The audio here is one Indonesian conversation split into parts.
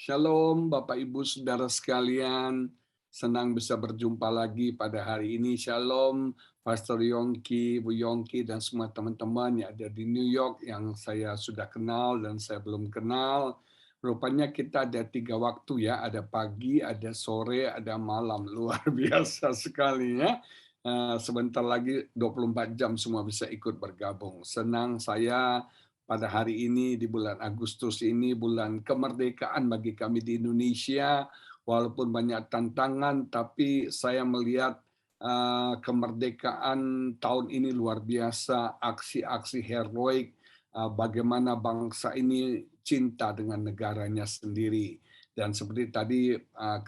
Shalom Bapak Ibu Saudara sekalian, senang bisa berjumpa lagi pada hari ini. Shalom Pastor Yongki, Bu Yongki dan semua teman-teman yang ada di New York yang saya sudah kenal dan saya belum kenal. Rupanya kita ada 3 waktu ya, ada pagi, ada sore, ada malam. Luar biasa sekali ya. Sebentar lagi 24 jam semua bisa ikut bergabung. Senang saya pada hari ini di bulan Agustus ini, bulan kemerdekaan bagi kami di Indonesia. Walaupun banyak tantangan, tapi saya melihat kemerdekaan tahun ini luar biasa, aksi-aksi heroik, bagaimana bangsa ini cinta dengan negaranya sendiri. Dan seperti tadi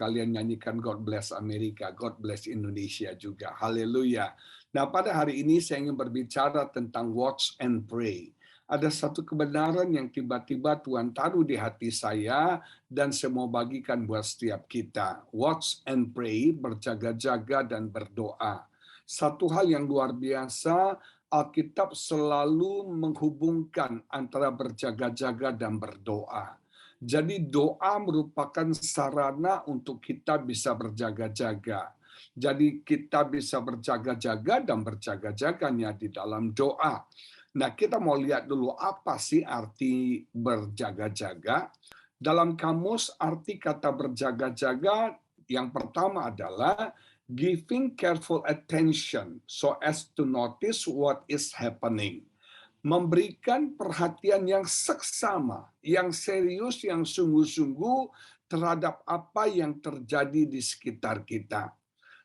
kalian nyanyikan God Bless Amerika, God Bless Indonesia juga. Haleluya. Nah, pada hari ini saya ingin berbicara tentang watch and pray. Ada satu kebenaran yang tiba-tiba Tuhan taruh di hati saya dan saya mau bagikan buat setiap kita. Watch and pray, berjaga-jaga dan berdoa. Satu hal yang luar biasa, Alkitab selalu menghubungkan antara berjaga-jaga dan berdoa. Jadi doa merupakan sarana untuk kita bisa berjaga-jaga. Jadi kita bisa berjaga-jaga dan berjaga-jaganya di dalam doa. Nah, kita mau lihat dulu apa sih arti berjaga-jaga. Dalam kamus, arti kata berjaga-jaga yang pertama adalah giving careful attention so as to notice what is happening. Memberikan perhatian yang seksama, yang serius, yang sungguh-sungguh terhadap apa yang terjadi di sekitar kita.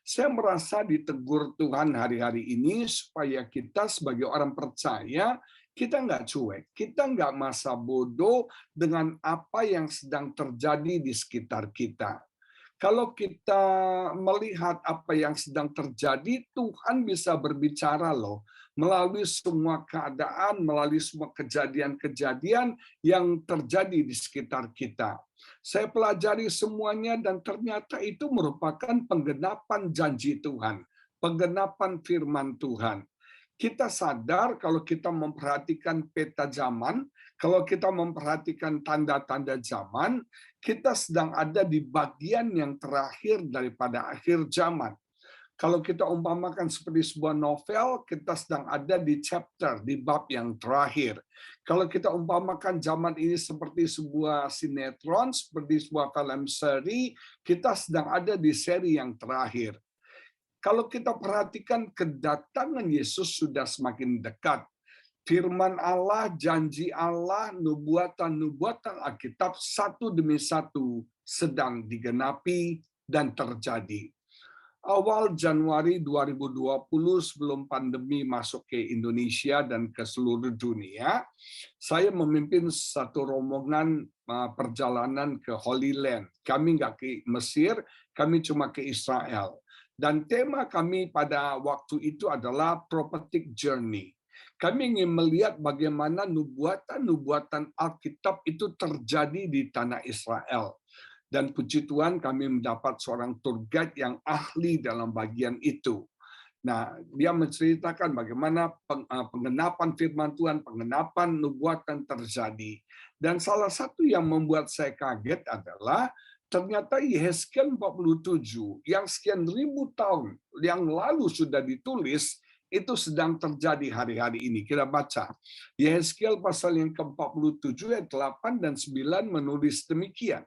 Saya merasa ditegur Tuhan hari-hari ini supaya kita sebagai orang percaya, kita nggak cuek, kita nggak masa bodoh dengan apa yang sedang terjadi di sekitar kita. Kalau kita melihat apa yang sedang terjadi, Tuhan bisa berbicara loh melalui semua keadaan, melalui semua kejadian-kejadian yang terjadi di sekitar kita. Saya pelajari semuanya dan ternyata itu merupakan penggenapan janji Tuhan, penggenapan firman Tuhan. Kita sadar kalau kita memperhatikan peta zaman, kalau kita memperhatikan tanda-tanda zaman, kita sedang ada di bagian yang terakhir daripada akhir zaman. Kalau kita umpamakan seperti sebuah novel, kita sedang ada di chapter, di bab yang terakhir. Kalau kita umpamakan zaman ini seperti sebuah sinetron, seperti sebuah film seri, kita sedang ada di seri yang terakhir. Kalau kita perhatikan kedatangan Yesus sudah semakin dekat. Firman Allah, janji Allah, nubuatan-nubuatan Alkitab satu demi satu sedang digenapi dan terjadi. Awal Januari 2020 sebelum pandemi masuk ke Indonesia dan ke seluruh dunia, saya memimpin satu rombongan perjalanan ke Holy Land. Kami nggak ke Mesir, kami cuma ke Israel. Dan tema kami pada waktu itu adalah prophetic journey. Kami ingin melihat bagaimana nubuatan-nubuatan Alkitab itu terjadi di tanah Israel. Dan puji Tuhan kami mendapat seorang tour guide yang ahli dalam bagian itu. Nah, dia menceritakan bagaimana penggenapan firman Tuhan, penggenapan nubuatan terjadi. Dan salah satu yang membuat saya kaget adalah ternyata Yehezkiel 47 yang sekian ribu tahun yang lalu sudah ditulis, itu sedang terjadi hari-hari ini. Kita baca. Yehezkiel pasal yang ke-47 ayat 8 dan 9 menulis demikian.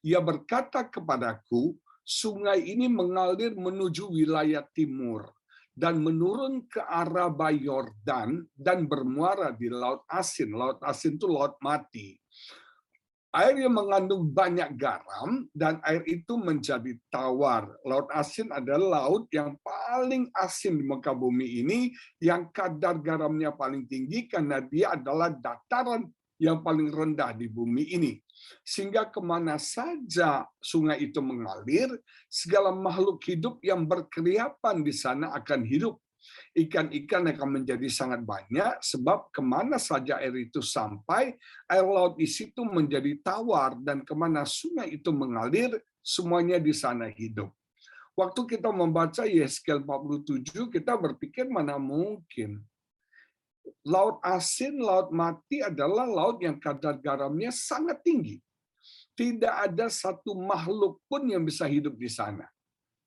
Ia berkata kepadaku, sungai ini mengalir menuju wilayah timur dan menurun ke arah Yordan dan bermuara di Laut Asin. Laut Asin itu laut mati. Air yang mengandung banyak garam dan air itu menjadi tawar. Laut Asin adalah laut yang paling asin di muka bumi ini, yang kadar garamnya paling tinggi karena dia adalah dataran yang paling rendah di bumi ini. Sehingga kemana saja sungai itu mengalir, segala makhluk hidup yang berkeriapan di sana akan hidup. Ikan-ikan akan menjadi sangat banyak, sebab kemana saja air itu sampai, air laut di situ menjadi tawar, dan kemana sungai itu mengalir, semuanya di sana hidup. Waktu kita membaca Yehezkiel 47, kita berpikir mana mungkin. Laut asin, laut mati adalah laut yang kadar garamnya sangat tinggi. Tidak ada satu makhluk pun yang bisa hidup di sana.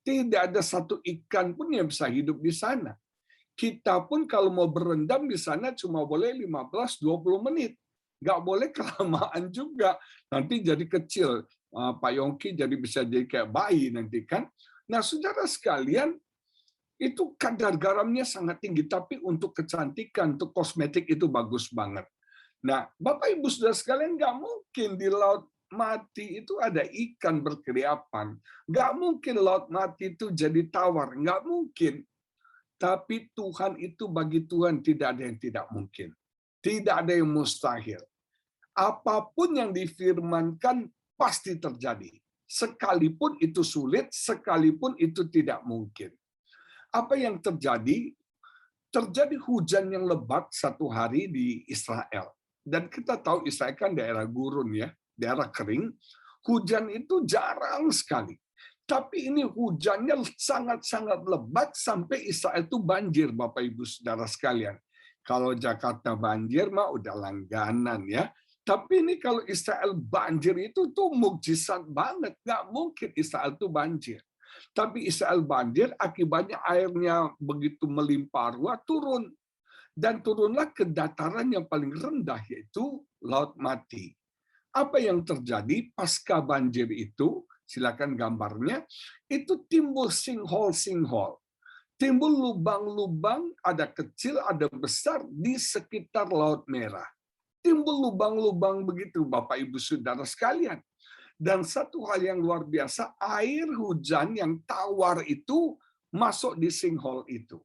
Tidak ada satu ikan pun yang bisa hidup di sana. Kita pun kalau mau berendam di sana cuma boleh 15-20 menit. Nggak boleh kelamaan juga. Nanti jadi kecil. Pak Yongki jadi bisa jadi kayak bayi nanti kan. Nah, saudara sekalian, itu kadar garamnya sangat tinggi. Tapi untuk kecantikan, untuk kosmetik itu bagus banget. Nah, Bapak Ibu Saudara sekalian, nggak mungkin di laut mati itu ada ikan berkeriapan. Nggak mungkin laut mati itu jadi tawar. Nggak mungkin. Tapi Tuhan itu, bagi Tuhan tidak ada yang tidak mungkin. Tidak ada yang mustahil. Apapun yang difirmankan pasti terjadi. Sekalipun itu sulit, sekalipun itu tidak mungkin. Apa yang terjadi? Terjadi hujan yang lebat satu hari di Israel. Dan kita tahu Israel kan daerah gurun ya, daerah kering. Hujan itu jarang sekali. Tapi ini hujannya sangat-sangat lebat sampai Israel itu banjir, Bapak Ibu Saudara sekalian. Kalau Jakarta banjir mah udah langganan ya. Tapi ini kalau Israel banjir itu tuh mukjizat banget. Nggak mungkin Israel itu banjir. Tapi Israel banjir, akibatnya airnya begitu melimpah ruah turun. Dan turunlah ke dataran yang paling rendah, yaitu Laut Mati. Apa yang terjadi pasca banjir itu, silakan gambarnya, itu timbul sinkhole-sinkhole. Timbul lubang-lubang, ada kecil, ada besar, di sekitar Laut Merah. Timbul lubang-lubang begitu, Bapak Ibu Saudara sekalian. Dan satu hal yang luar biasa, air hujan yang tawar itu masuk di sinkhole itu.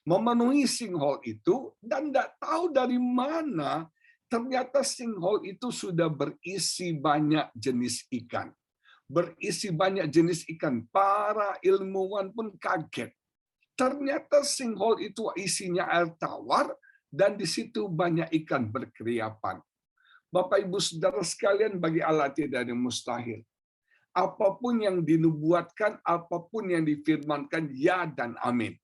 Memenuhi sinkhole itu, dan tidak tahu dari mana, ternyata sinkhole itu sudah berisi banyak jenis ikan. Berisi banyak jenis ikan. Para ilmuwan pun kaget. Ternyata sinkhole itu isinya air tawar, dan di situ banyak ikan berkeriapan. Bapak Ibu Saudara sekalian, bagi Allah tidak ada yang mustahil. Apapun yang dinubuatkan, apapun yang difirmankan, ya dan amin.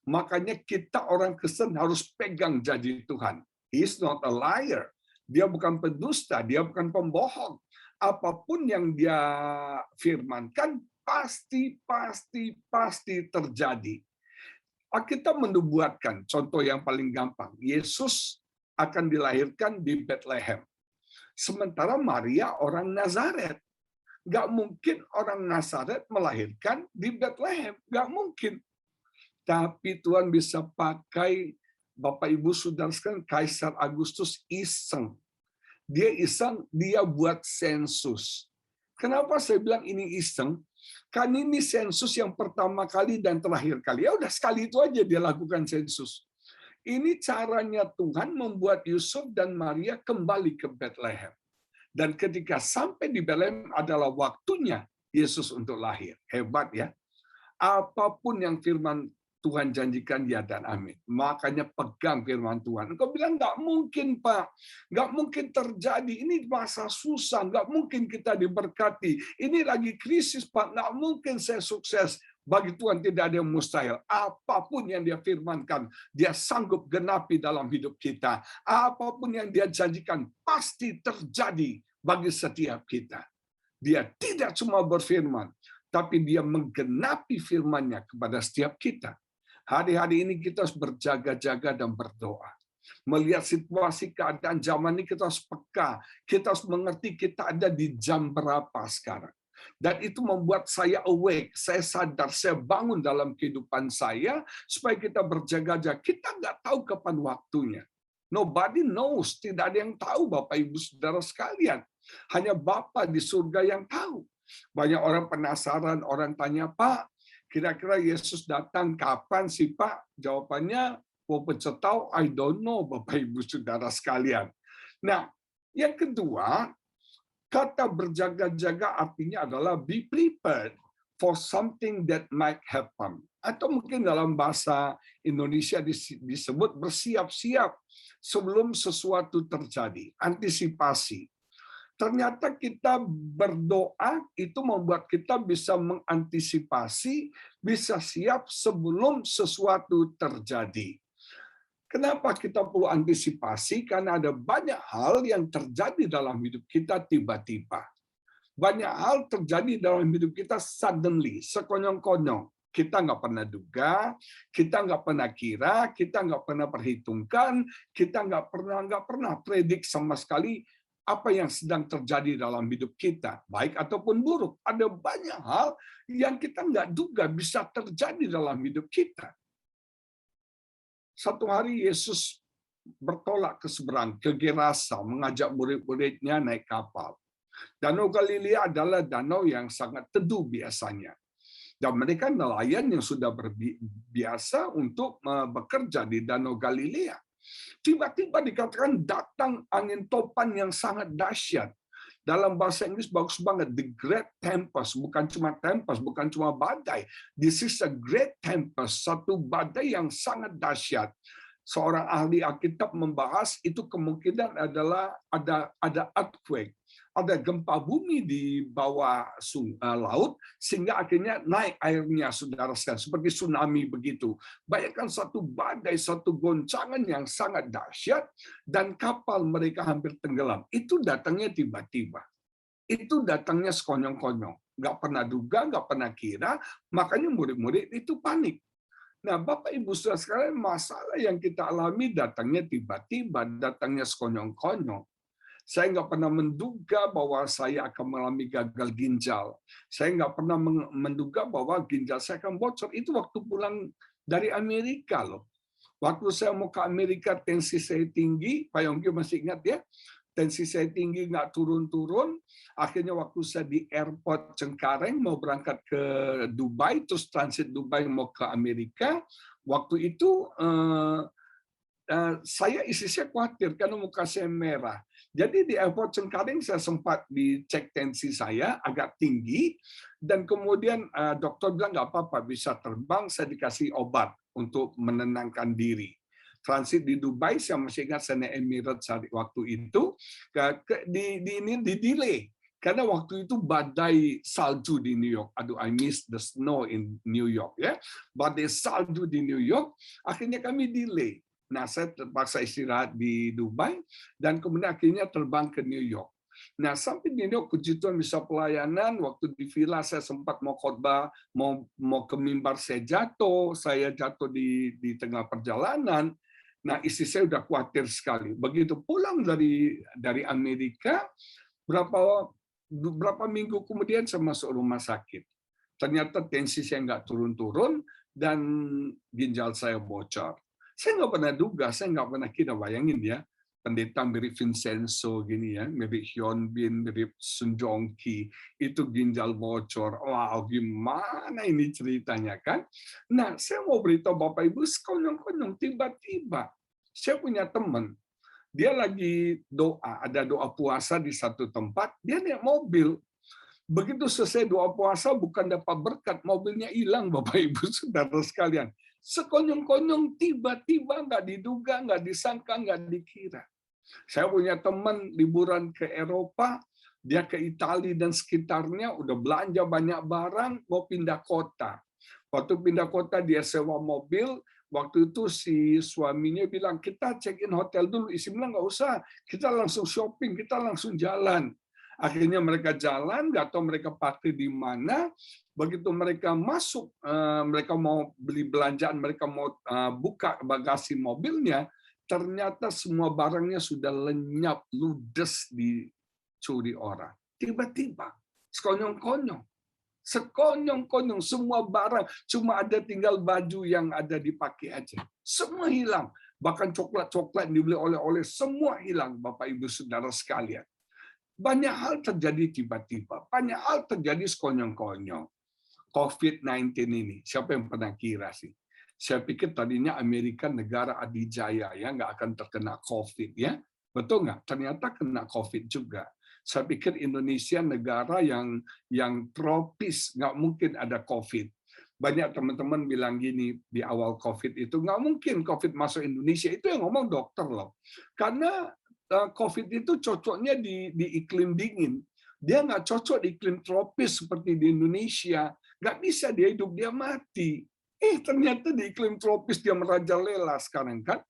Makanya kita orang Kristen harus pegang janji Tuhan. He is not a liar. Dia bukan pendusta, dia bukan pembohong. Apapun yang dia firmankan, pasti terjadi. Kita menubuatkan, contoh yang paling gampang, Yesus akan dilahirkan di Bethlehem. Sementara Maria orang Nazaret. Nggak mungkin orang Nazaret melahirkan di Bethlehem. Nggak mungkin. Tapi Tuhan bisa pakai, Bapak Ibu Saudara sekalian, Kaisar Agustus iseng. Dia iseng, dia buat sensus. Kenapa saya bilang ini iseng? Kan ini sensus yang pertama kali dan terakhir kali. Ya udah sekali itu aja dia lakukan sensus. Ini caranya Tuhan membuat Yusuf dan Maria kembali ke Bethlehem. Dan ketika sampai di Bethlehem adalah waktunya Yesus untuk lahir. Hebat ya. Apapun yang firman Tuhan janjikan, ya dan amin. Makanya pegang firman Tuhan. Engkau bilang, nggak mungkin Pak. Nggak mungkin terjadi. Ini masa susah. Nggak mungkin kita diberkati. Ini lagi krisis Pak. Nggak mungkin saya sukses. Bagi Tuhan tidak ada yang mustahil. Apapun yang dia firmankan, dia sanggup genapi dalam hidup kita. Apapun yang dia janjikan, pasti terjadi bagi setiap kita. Dia tidak cuma berfirman, tapi dia menggenapi firman-Nya kepada setiap kita. Hari-hari ini kita harus berjaga-jaga dan berdoa. Melihat situasi keadaan zaman ini kita harus peka. Kita harus mengerti kita ada di jam berapa sekarang. Dan itu membuat saya awake, saya sadar, saya bangun dalam kehidupan saya, supaya kita berjaga-jaga. Kita nggak tahu kapan waktunya. Nobody knows, tidak ada yang tahu Bapak Ibu Saudara sekalian. Hanya Bapa di surga yang tahu. Banyak orang penasaran, orang tanya, Pak, kira-kira Yesus datang kapan sih Pak? Jawabannya, mau tahu, I don't know Bapak Ibu Saudara sekalian. Nah, yang kedua, kata berjaga-jaga artinya adalah be prepared for something that might happen. Atau mungkin dalam bahasa Indonesia disebut bersiap-siap sebelum sesuatu terjadi. Antisipasi. Ternyata kita berdoa itu membuat kita bisa mengantisipasi, bisa siap sebelum sesuatu terjadi. Kenapa kita perlu antisipasi? Karena ada banyak hal yang terjadi dalam hidup kita tiba-tiba. Banyak hal terjadi dalam hidup kita suddenly, sekonyong-konyong. Kita nggak pernah duga, kita nggak pernah kira, kita nggak pernah perhitungkan, kita nggak pernah predik sama sekali apa yang sedang terjadi dalam hidup kita, baik ataupun buruk. Ada banyak hal yang kita nggak duga bisa terjadi dalam hidup kita. Satu hari Yesus bertolak ke seberang, ke Gerasa, mengajak murid-muridnya naik kapal. Danau Galilea adalah danau yang sangat teduh biasanya. Dan mereka nelayan yang sudah biasa untuk bekerja di Danau Galilea. Tiba-tiba dikatakan datang angin topan yang sangat dahsyat. Dalam bahasa Inggris bagus banget, the great tempest, bukan cuma badai. This is a great tempest, satu badai yang sangat dahsyat. Seorang ahli Alkitab membahas itu kemungkinan adalah ada earthquake, ada gempa bumi di bawah laut sehingga akhirnya naik airnya, saudara sekalian, seperti tsunami begitu. Bayangkan satu badai, satu goncangan yang sangat dahsyat dan kapal mereka hampir tenggelam. Itu datangnya tiba-tiba. Itu datangnya sekonyong-konyong. Nggak pernah duga, nggak pernah kira, makanya murid-murid itu panik. Nah, Bapak Ibu Saudara sekalian, masalah yang kita alami datangnya tiba-tiba, datangnya sekonyong-konyong. Saya nggak pernah menduga bahwa saya akan mengalami gagal ginjal. Saya nggak pernah menduga bahwa ginjal saya akan bocor. Itu waktu pulang dari Amerika loh. Waktu saya mau ke Amerika, tensi saya tinggi, Pak Yongki masih ingat ya? Tensi saya tinggi, nggak turun-turun. Akhirnya waktu saya di airport Cengkareng mau berangkat ke Dubai, terus transit Dubai mau ke Amerika, waktu itu saya khawatir karena muka saya merah. Jadi di airport Cengkareng saya sempat dicek tensi saya agak tinggi, dan kemudian dokter bilang nggak apa-apa, bisa terbang, saya dikasih obat untuk menenangkan diri. Transit di Dubai, saya masih ingat saya naik Emirates waktu itu, di delay. Karena waktu itu badai salju di New York. Aduh, I miss the snow in New York ya. Badai salju di New York, akhirnya kami delay. Nah, saya terpaksa istirahat di Dubai dan kemudian akhirnya terbang ke New York. Nah, sampai di New York, puji Tuhan bisa pelayanan. Waktu di villa saya sempat mau khotbah, mau ke mimbar, saya jatuh di tengah perjalanan. Nah, istri saya udah khawatir sekali. Begitu pulang dari Amerika, berapa minggu kemudian saya masuk rumah sakit. Ternyata tensi saya nggak turun-turun dan ginjal saya bocor. Saya nggak pernah duga, saya nggak pernah kira, bayangin ya, pendeta mirip Vincenzo gini ya, mirip Hyun Bin, mirip Sun Jong Ki, itu ginjal bocor. Wow, gimana ini ceritanya kan? Nah, saya mau beritahu Bapak Ibu, sekonyong-konyong tiba-tiba saya punya teman, dia lagi doa, ada doa puasa di satu tempat, dia naik mobil. Begitu selesai doa puasa, bukan dapat berkat, mobilnya hilang, Bapak Ibu Saudara sekalian. Sekonyong-konyong, tiba-tiba, nggak diduga, nggak disangka, nggak dikira. Saya punya teman liburan ke Eropa, dia ke Italia dan sekitarnya, udah belanja banyak barang, mau pindah kota. Waktu pindah kota, dia sewa mobil. Waktu itu si suaminya bilang, kita check-in hotel dulu. Istri bilang, nggak usah, kita langsung shopping, kita langsung jalan. Akhirnya mereka jalan, nggak tahu mereka parkir di mana. Begitu mereka masuk, mereka mau beli belanjaan, mereka mau buka bagasi mobilnya, ternyata semua barangnya sudah lenyap, ludes dicuri orang. Tiba-tiba, sekonyong-konyong. Sekonyong-konyong, semua barang, cuma ada tinggal baju yang ada dipakai aja. Semua hilang. Bahkan coklat-coklat dibeli oleh-oleh, semua hilang, Bapak Ibu Saudara sekalian. Banyak hal terjadi tiba-tiba, banyak hal terjadi sekonyong-konyong. COVID-19 ini, siapa yang pernah kira sih? Saya pikir tadinya Amerika negara adijaya, ya nggak akan terkena COVID, ya. Betul nggak? Ternyata kena COVID juga. Saya pikir Indonesia negara yang tropis, nggak mungkin ada COVID. Banyak teman-teman bilang gini di awal COVID itu, nggak mungkin COVID masuk Indonesia. Itu yang ngomong dokter loh. Karena COVID itu cocoknya di iklim dingin. Dia nggak cocok di iklim tropis seperti di Indonesia. Nggak bisa dia hidup, dia mati. Ternyata di iklim tropis dia merajalela sekarang kan.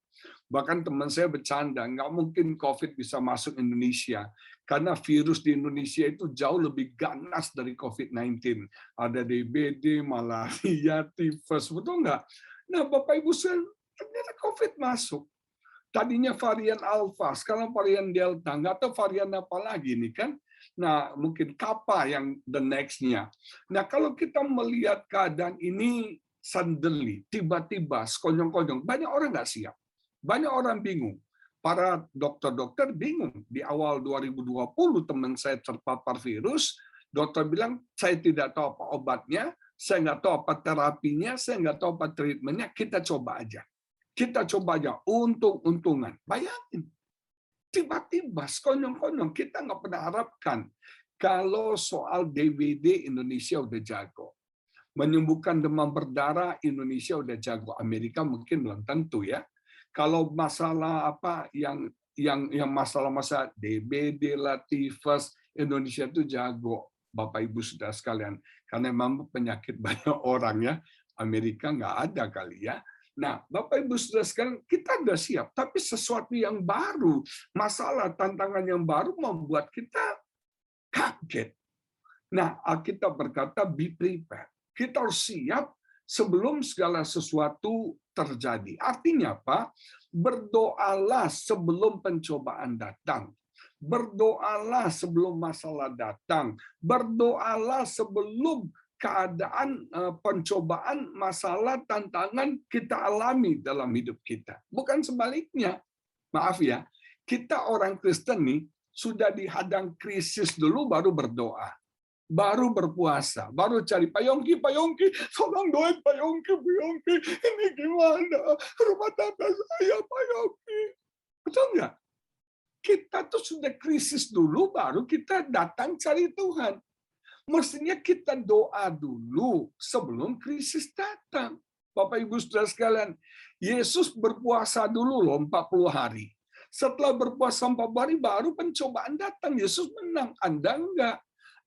Bahkan teman saya bercanda, nggak mungkin COVID bisa masuk Indonesia. Karena virus di Indonesia itu jauh lebih ganas dari COVID-19. Ada DBD, malaria, tifus, betul nggak? Nah, Bapak Ibu, ternyata COVID masuk. Tadinya varian Alpha, sekarang varian Delta, nggak tahu varian apa lagi nih kan. Nah, mungkin Kappa yang the next-nya. Nah, kalau kita melihat keadaan ini suddenly, tiba-tiba, sekonyong-konyong, banyak orang nggak siap. Banyak orang bingung. Para dokter-dokter bingung. Di awal 2020 teman saya terpapar virus, dokter bilang, saya tidak tahu apa obatnya, saya nggak tahu apa terapinya, saya nggak tahu apa treatmentnya, kita coba aja. Kita coba aja, untung-untungan. Bayangin, tiba-tiba, sekonyong-konyong, kita nggak pernah harapkan. Kalau soal DVD, Indonesia udah jago. Menyembuhkan demam berdarah, Indonesia udah jago. Amerika mungkin belum tentu ya. Kalau masalah apa yang masalah-masalah DBD, tifus, Indonesia itu jago, Bapak Ibu Saudara sekalian. Karena memang penyakit banyak orang ya. Amerika nggak ada kali ya. Nah, Bapak Ibu Saudara sekalian, kita udah siap, tapi sesuatu yang baru, masalah, tantangan yang baru membuat kita kaget. Nah, Alkitab berkata, be prepared. Kita harus siap sebelum segala sesuatu terjadi. Artinya apa? Berdoalah sebelum pencobaan datang. Berdoalah sebelum masalah datang. Berdoalah sebelum keadaan pencobaan, masalah, tantangan kita alami dalam hidup kita. Bukan sebaliknya. Maaf ya, kita orang Kristen nih sudah dihadang krisis dulu baru berdoa. Baru berpuasa, baru cari Pak Yongki, tolong doain Pak Yongki, ini gimana? Rumah tangga saya, Pak Yongki. Betul nggak? Kita tuh sudah krisis dulu, baru kita datang cari Tuhan. Mestinya kita doa dulu sebelum krisis datang. Bapak Ibu Saudara sekalian, Yesus berpuasa dulu loh 40 hari. Setelah berpuasa 40 hari baru pencobaan datang. Yesus menang, Anda enggak.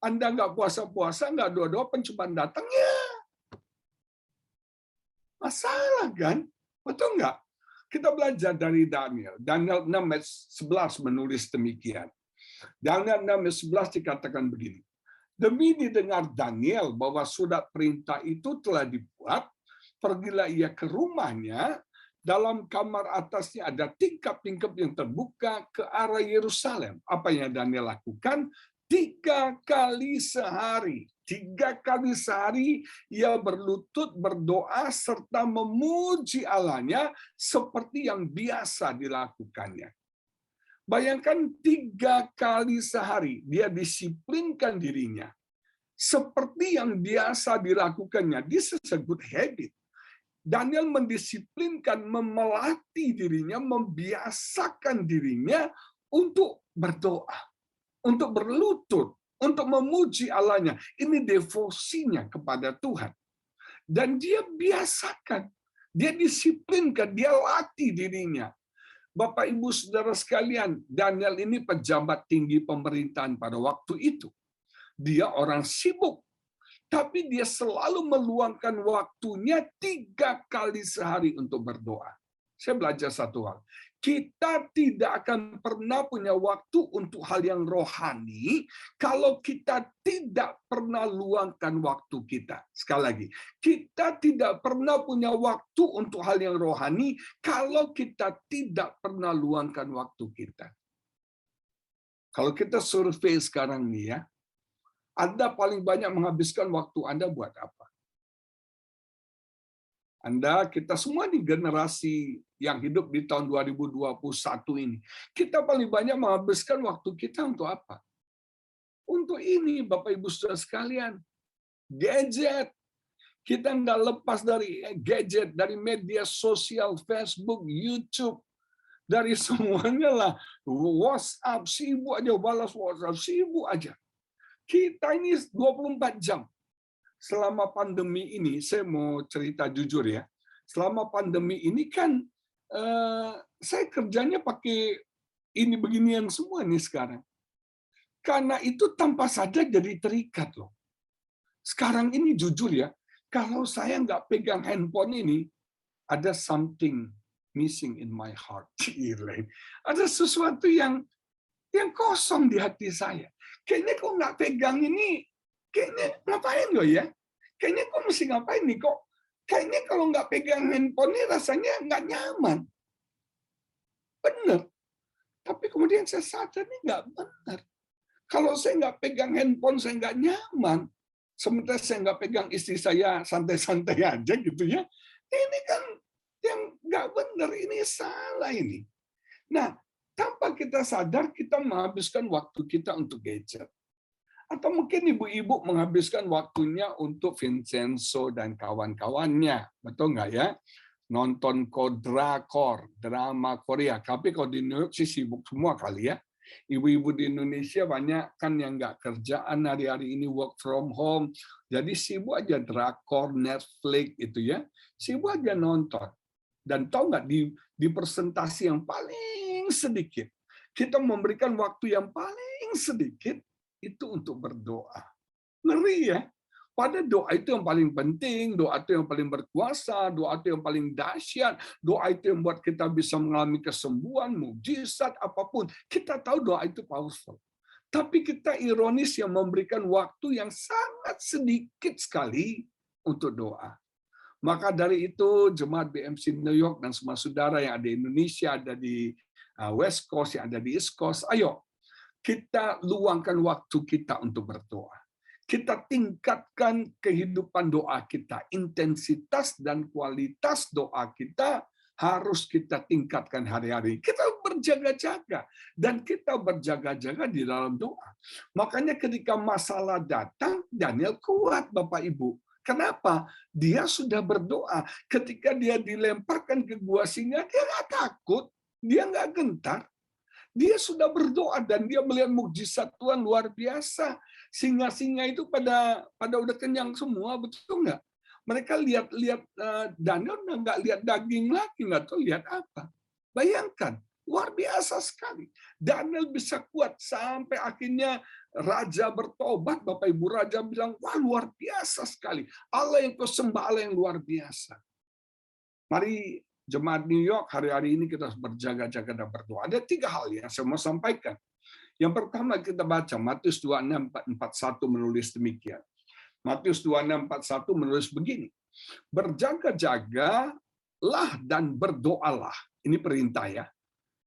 Anda enggak puasa-puasa, enggak doa-doa, pencobaan datang ya. Masalah kan? Betul enggak? Kita belajar dari Daniel. Daniel 6:11 menulis demikian. Daniel 6:11 dikatakan begini. Demi didengar Daniel bahwa surat perintah itu telah dibuat, pergilah ia ke rumahnya, dalam kamar atasnya ada tingkap-tingkap yang terbuka ke arah Yerusalem. Apa yang Daniel lakukan? 3 kali sehari. 3 kali sehari ia berlutut, berdoa, serta memuji Allahnya seperti yang biasa dilakukannya. Bayangkan 3 kali sehari dia disiplinkan dirinya. Seperti yang biasa dilakukannya. This is a good habit. Daniel mendisiplinkan, memelatih dirinya, membiasakan dirinya untuk berdoa, untuk berlutut, untuk memuji Allahnya. Ini devosinya kepada Tuhan. Dan dia biasakan, dia disiplinkan, dia latih dirinya. Bapak, Ibu, Saudara sekalian, Daniel ini pejabat tinggi pemerintahan pada waktu itu. Dia orang sibuk, tapi dia selalu meluangkan waktunya 3 kali sehari untuk berdoa. Saya belajar satu hal. Kita tidak akan pernah punya waktu untuk hal yang rohani kalau kita tidak pernah luangkan waktu kita. Sekali lagi, kita tidak pernah punya waktu untuk hal yang rohani kalau kita tidak pernah luangkan waktu kita. Kalau kita survei sekarang nih ya, Anda paling banyak menghabiskan waktu Anda buat apa? Anda, kita semua di generasi yang hidup di tahun 2021 ini, kita paling banyak menghabiskan waktu kita untuk apa? Untuk ini, Bapak Ibu Saudara sekalian, gadget. Kita nggak lepas dari gadget, dari media sosial, Facebook, YouTube, dari semuanya lah. WhatsApp, sibuk aja, balas WhatsApp, sibuk aja. Kita ini 24 jam. Selama pandemi ini, saya mau cerita jujur ya, selama pandemi ini kan saya kerjanya pakai ini beginian semua nih sekarang. Karena itu tanpa sadar jadi terikat loh. Sekarang ini jujur ya, kalau saya nggak pegang handphone ini, ada something missing in my heart. Gila. Ada sesuatu yang kosong di hati saya. Kayaknya kok nggak pegang ini, kayaknya ngapain lo ya? Kayaknya kok mesti ngapain nih kok? Kayaknya kalau nggak pegang handphone ini rasanya nggak nyaman. Benar. Tapi kemudian saya sadar ini nggak benar. Kalau saya nggak pegang handphone, saya nggak nyaman. Sementara saya nggak pegang istri saya santai-santai aja gitu ya. Ini kan yang nggak benar, ini salah ini. Nah, tanpa kita sadar, kita menghabiskan waktu kita untuk gadget. Atau mungkin ibu-ibu menghabiskan waktunya untuk Vincenzo dan kawan-kawannya. Betul nggak ya? Nonton drakor, drama Korea. Tapi kalau di New York sih sibuk semua kali ya. Ibu-ibu di Indonesia banyak kan yang nggak kerjaan hari-hari ini, work from home. Jadi sibuk aja drakor, Netflix itu ya. Sibuk aja nonton. Dan tahu nggak, di presentasi yang paling sedikit, kita memberikan waktu yang paling sedikit itu untuk berdoa. Ngeri ya. Pada doa itu yang paling penting, doa itu yang paling berkuasa, doa itu yang paling dahsyat, doa itu yang buat kita bisa mengalami kesembuhan, mukjizat, apapun. Kita tahu doa itu powerful. Tapi kita ironis yang memberikan waktu yang sangat sedikit sekali untuk doa. Maka dari itu, Jemaat BMC New York dan semua saudara yang ada di Indonesia, ada di West Coast, yang ada di East Coast, ayo kita luangkan waktu kita untuk berdoa. Kita tingkatkan kehidupan doa kita. Intensitas dan kualitas doa kita harus kita tingkatkan hari-hari. Kita berjaga-jaga. Dan kita berjaga-jaga di dalam doa. Makanya ketika masalah datang, Daniel kuat, Bapak Ibu. Kenapa? Dia sudah berdoa. Ketika dia dilemparkan ke gua singa, dia nggak takut. Dia nggak gentar. Dia sudah berdoa dan dia melihat mukjizat Tuhan luar biasa. Singa-singa itu pada udah kenyang semua, betul nggak? Mereka lihat Daniel nggak lihat daging lagi, nggak tahu lihat apa. Bayangkan, luar biasa sekali. Daniel bisa kuat sampai akhirnya raja bertobat, Bapak Ibu. Raja bilang, wah luar biasa sekali. Allah yang kau sembah, Allah yang luar biasa. Mari Jemaat New York, hari-hari ini kita harus berjaga-jaga dan berdoa. Ada 3 hal yang saya mau sampaikan. Yang pertama kita baca, Matius 26:41 menulis demikian. Matius 26:41 menulis begini. Berjaga-jagalah dan berdoalah. Ini perintah ya.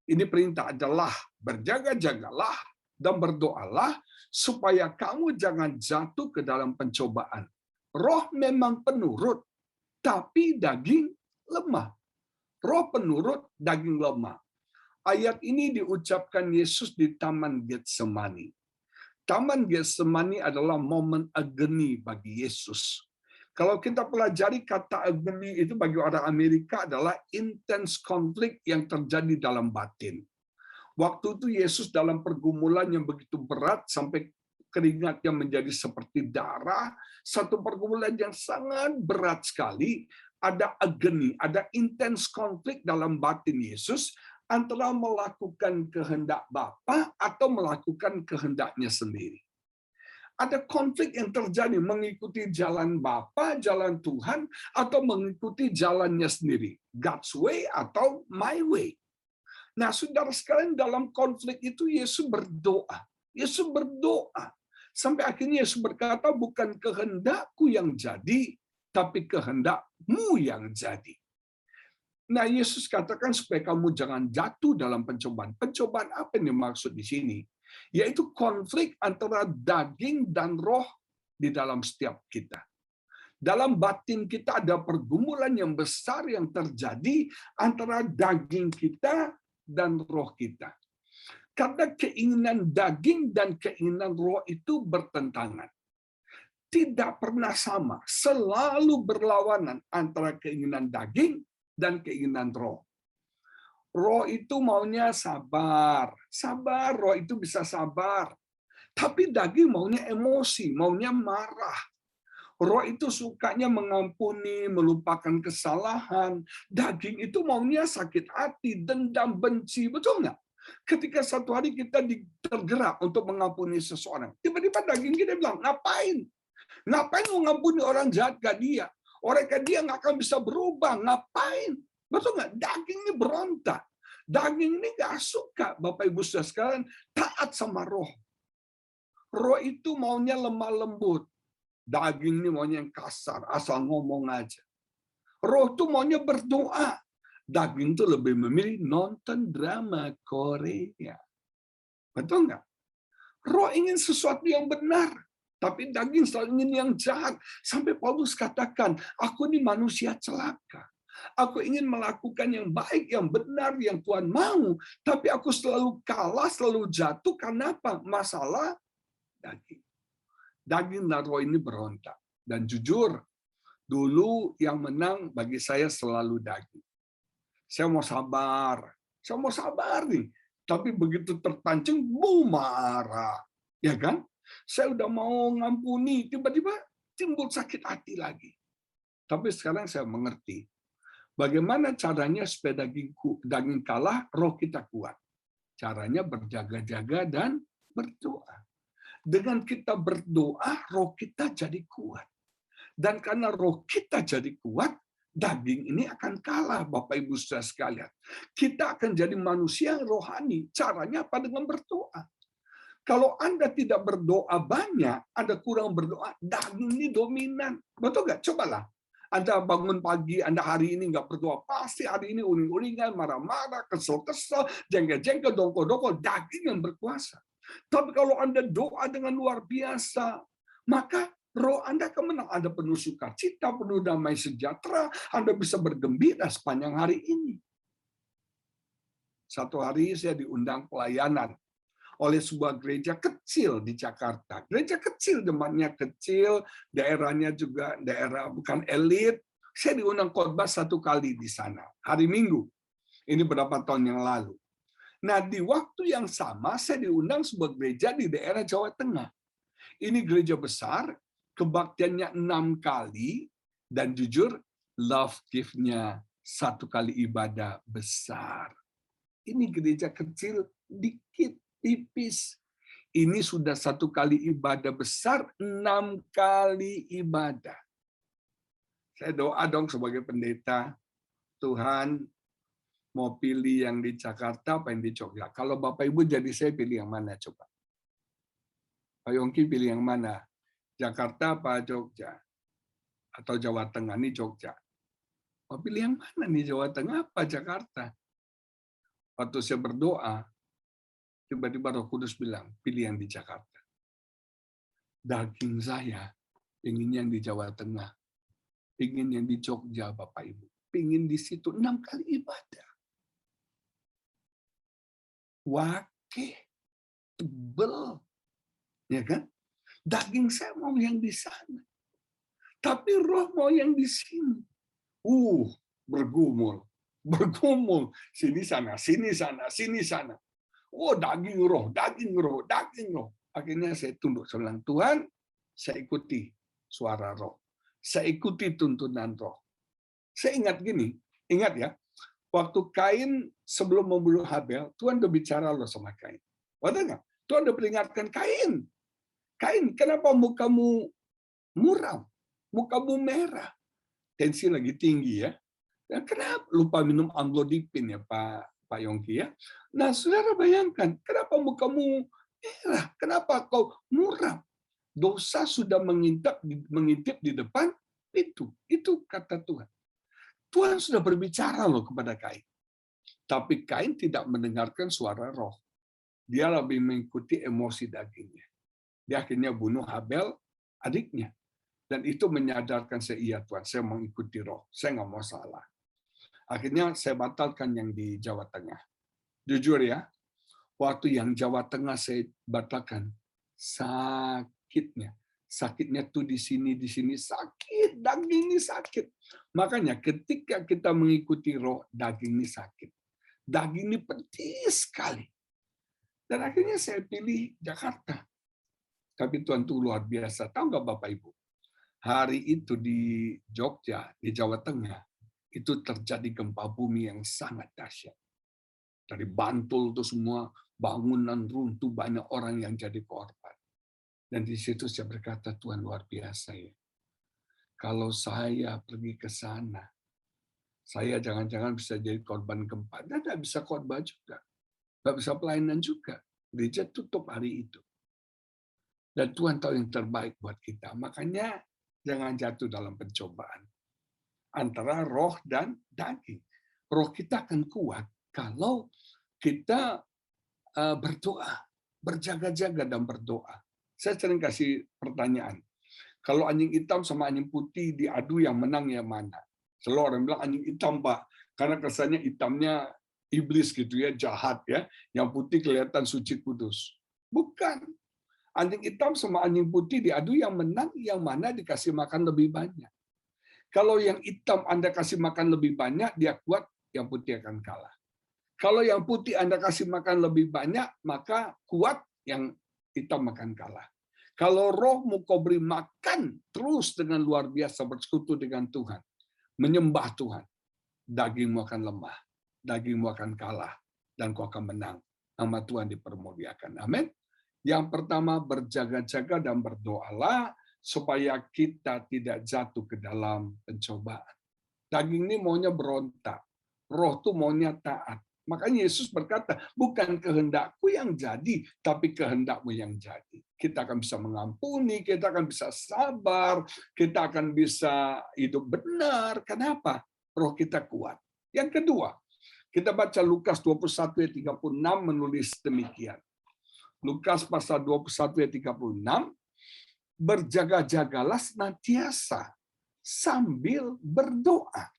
Ini perintah adalah berjaga-jagalah dan berdoalah supaya kamu jangan jatuh ke dalam pencobaan. Roh memang penurut, tapi daging lemah. Roh penurut, daging lemah. Ayat ini diucapkan Yesus di Taman Getsemani. Taman Getsemani adalah momen agony bagi Yesus. Kalau kita pelajari kata agony itu bagi orang Amerika adalah intense konflik yang terjadi dalam batin. Waktu itu Yesus dalam pergumulan yang begitu berat sampai keringatnya menjadi seperti darah, satu pergumulan yang sangat berat sekali. Ada agony, ada intens konflik dalam batin Yesus antara melakukan kehendak Bapa atau melakukan kehendaknya sendiri. Ada konflik yang terjadi mengikuti jalan Bapa, jalan Tuhan, atau mengikuti jalannya sendiri. God's way atau my way. Nah, saudara sekalian, dalam konflik itu Yesus berdoa. Yesus berdoa. Sampai akhirnya Yesus berkata, bukan kehendakku yang jadi, tapi kehendakmu yang jadi. Nah, Yesus katakan supaya kamu jangan jatuh dalam pencobaan. Pencobaan apa yang dimaksud di sini? Yaitu konflik antara daging dan roh di dalam setiap kita. Dalam batin kita ada pergumulan yang besar yang terjadi antara daging kita dan roh kita. Karena keinginan daging dan keinginan roh itu bertentangan. Tidak pernah sama, selalu berlawanan antara keinginan daging dan keinginan roh. Roh itu maunya sabar, roh itu bisa sabar. Tapi daging maunya emosi, maunya marah. Roh itu sukanya mengampuni, melupakan kesalahan. Daging itu maunya sakit hati, dendam, benci, betul nggak? Ketika satu hari kita tergerak untuk mengampuni seseorang, tiba-tiba daging kita bilang, ngapain? Ngapain mau ngampuni orang jahat ke dia? Orang ke dia nggak akan bisa berubah. Ngapain? Betul nggak? Daging ini berontak. Daging ini nggak suka, Bapak Ibu Saudara sekalian, taat sama roh. Roh itu maunya lemah lembut. Daging ini maunya yang kasar, asal ngomong aja. Roh itu maunya berdoa. Daging itu lebih memilih nonton drama Korea. Betul nggak? Roh ingin sesuatu yang benar. Tapi daging selalu ingin yang jahat. Sampai Paulus katakan, aku ini manusia celaka. Aku ingin melakukan yang baik, yang benar, yang Tuhan mau. Tapi aku selalu kalah, selalu jatuh. Karena apa? Masalah daging. Daging dan roh ini berontak. Dan jujur, dulu yang menang bagi saya selalu daging. Saya mau sabar. Saya mau sabar nih. Tapi begitu terpancing, marah. Ya kan? Saya udah mau ngampuni, tiba-tiba timbul sakit hati lagi. Tapi sekarang saya mengerti. Bagaimana caranya supaya daging kalah, roh kita kuat. Caranya berjaga-jaga dan berdoa. Dengan kita berdoa, roh kita jadi kuat. Dan karena roh kita jadi kuat, daging ini akan kalah, Bapak Ibu Saudara sekalian. Kita akan jadi manusia yang rohani. Caranya apa? Dengan berdoa. Kalau Anda tidak berdoa banyak, Anda kurang berdoa, daging ini dominan. Betul nggak? Cobalah. Anda bangun pagi, Anda hari ini nggak berdoa, pasti hari ini uring-uringan, marah-marah, kesel-kesel, jengkel-jengkel, dongkol-dongkol, daging yang berkuasa. Tapi kalau Anda doa dengan luar biasa, maka roh Anda akan menang. Anda penuh sukacita, penuh damai sejahtera, Anda bisa bergembira sepanjang hari ini. Satu hari saya diundang pelayanan oleh sebuah gereja kecil di Jakarta. Gereja kecil, jemaatnya kecil, daerahnya juga daerah bukan elit. Saya diundang khotbah 1 kali di sana, hari Minggu. Ini berapa tahun yang lalu. Nah, di waktu yang sama, saya diundang sebuah gereja di daerah Jawa Tengah. Ini gereja besar, kebaktiannya 6 kali, dan jujur, love gift-nya 1 kali ibadah besar. Ini gereja kecil, dikit, tipis. Ini sudah 1 kali ibadah besar, 6 kali ibadah. Saya doa dong sebagai pendeta, Tuhan mau pilih yang di Jakarta apa yang di Jogja. Kalau Bapak Ibu jadi saya pilih yang mana coba? Pak Yongki pilih yang mana? Jakarta apa Jogja? Atau Jawa Tengah? Ini Jogja. Mau pilih yang mana nih, Jawa Tengah apa Jakarta? Waktu saya berdoa, tiba-tiba Roh Kudus bilang, pilih yang di Jakarta. Daging saya ingin yang di Jawa Tengah, ingin yang di Jogja, Bapak Ibu. Ingin di situ 6 kali ibadah. Wakeh, tebel. Ya kan? Daging saya mau yang di sana. Tapi roh mau yang di sini. Bergumul. Bergumul. Sini sana, sini sana, sini sana. Oh, daging roh, daging roh, daging roh. Akhirnya saya tunduk, saya bilang, Tuhan, saya ikuti suara roh. Saya ikuti tuntunan roh. Saya ingat gini, ingat ya, waktu Kain sebelum membunuh Habel, Tuhan udah bicara loh sama Kain. Waduh nggak? Tuhan udah peringatkan Kain. Kain, kenapa mukamu muram? Mukamu merah. Tensi lagi tinggi ya. Dan kenapa lupa minum amlodipin ya Pak Yongki ya? Nah, saudara bayangkan, kenapa mukamu merah? Kenapa kau muram? Dosa sudah mengintip di depan itu. Itu kata Tuhan. Tuhan sudah berbicara loh kepada Kain. Tapi Kain tidak mendengarkan suara roh. Dia lebih mengikuti emosi dagingnya. Dia akhirnya bunuh Habel, adiknya. Dan itu menyadarkan saya, iya Tuhan, saya mau ikuti roh. Saya nggak mau salah. Akhirnya saya batalkan yang di Jawa Tengah. Jujur ya, waktu yang Jawa Tengah saya batalkan, sakitnya. Sakitnya tuh di sini sakit, daging ini sakit. Makanya ketika kita mengikuti roh, daging ini sakit. Daging ini pedih sekali. Dan akhirnya saya pilih Jakarta. Tapi Tuhan tuh luar biasa. Tahu nggak Bapak Ibu? Hari itu di Jogja, di Jawa Tengah, itu terjadi gempa bumi yang sangat dahsyat. Dari Bantul itu semua bangunan runtuh, banyak orang yang jadi korban. Dan di situ saya berkata, Tuhan luar biasa ya. Kalau saya pergi ke sana, Saya jangan-jangan bisa jadi korban gempa. Dan nggak bisa khotbah juga. Nggak bisa pelayanan juga. Gereja tutup hari itu. Dan Tuhan tahu yang terbaik buat kita. Makanya jangan jatuh dalam pencobaan. Antara roh dan daging. Roh kita akan kuat kalau kita berdoa. Berjaga-jaga dan berdoa. Saya sering kasih pertanyaan. Kalau anjing hitam sama anjing putih diadu, yang menang yang mana? Selalu orang bilang anjing hitam, Pak. Karena kesannya hitamnya iblis gitu ya, jahat ya. Yang putih kelihatan suci kudus. Bukan. Anjing hitam sama anjing putih diadu, yang menang yang mana dikasih makan lebih banyak. Kalau yang hitam Anda kasih makan lebih banyak, dia kuat, yang putih akan kalah. Kalau yang putih Anda kasih makan lebih banyak, maka kuat, yang hitam akan kalah. Kalau rohmu kau beri makan terus dengan luar biasa, bersekutu dengan Tuhan, menyembah Tuhan, dagingmu akan lemah, dagingmu akan kalah, dan kau akan menang. Nama Tuhan dipermuliakan. Amin. Yang pertama, berjaga-jaga dan berdoalah supaya kita tidak jatuh ke dalam pencobaan. Daging ini maunya berontak, roh tuh maunya taat. Makanya Yesus berkata, bukan kehendakku yang jadi, tapi kehendakmu yang jadi. Kita akan bisa mengampuni, kita akan bisa sabar, kita akan bisa hidup benar. Kenapa? Roh kita kuat. Yang kedua, kita baca Lukas 21 ayat 36 menulis demikian. Lukas pasal 21 ayat 36, berjaga-jagalah senantiasa sambil berdoa,